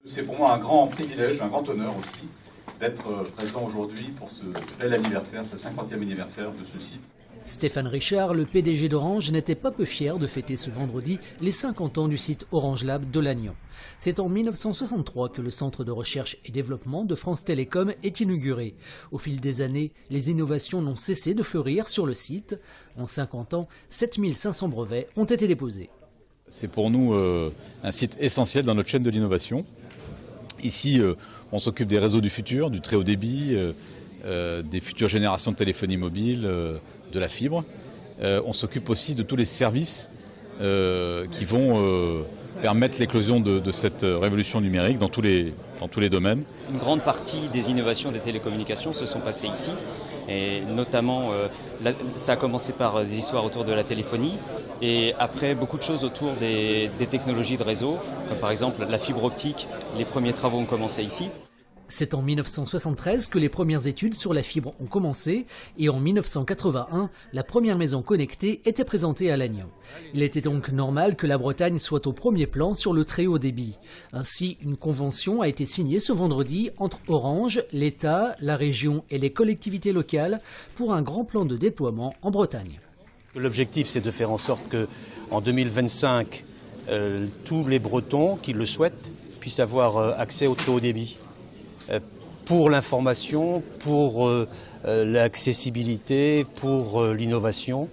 C'est pour moi un grand privilège, un grand honneur aussi, d'être présent aujourd'hui pour ce bel anniversaire, ce 50e anniversaire de ce site. Stéphane Richard, le PDG d'Orange, n'était pas peu fier de fêter ce vendredi les 50 ans du site Orange Lab de Lannion. C'est en 1963 que le centre de recherche et développement de France Télécom est inauguré. Au fil des années, les innovations n'ont cessé de fleurir sur le site. En 50 ans, 7500 brevets ont été déposés. C'est pour nous un site essentiel dans notre chaîne de l'innovation. Ici, on s'occupe des réseaux du futur, du très haut débit, des futures générations de téléphonie mobile, de la fibre. On s'occupe aussi de tous les services qui vont permettre l'éclosion de cette révolution numérique dans tous les domaines. Une grande partie des innovations des télécommunications se sont passées ici. Et notamment, ça a commencé par des histoires autour de la téléphonie et après beaucoup de choses autour des technologies de réseau, comme par exemple la fibre optique. Les premiers travaux ont commencé ici. C'est en 1973 que les premières études sur la fibre ont commencé et en 1981, la première maison connectée était présentée à Lannion. Il était donc normal que la Bretagne soit au premier plan sur le très haut débit. Ainsi, une convention a été signée ce vendredi entre Orange, l'État, la région et les collectivités locales pour un grand plan de déploiement en Bretagne. L'objectif, c'est de faire en sorte qu'en 2025, tous les Bretons qui le souhaitent puissent avoir accès au très haut débit. Pour l'information, pour l'accessibilité, pour l'innovation,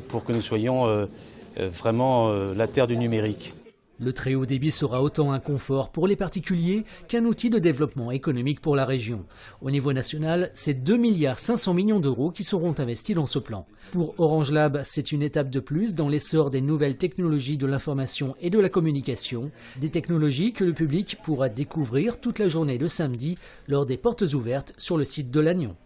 pour que nous soyons vraiment la terre du numérique. Le très haut débit sera autant un confort pour les particuliers qu'un outil de développement économique pour la région. Au niveau national, c'est 2,5 milliards d'euros qui seront investis dans ce plan. Pour Orange Lab, c'est une étape de plus dans l'essor des nouvelles technologies de l'information et de la communication, des technologies que le public pourra découvrir toute la journée de samedi lors des portes ouvertes sur le site de Lannion.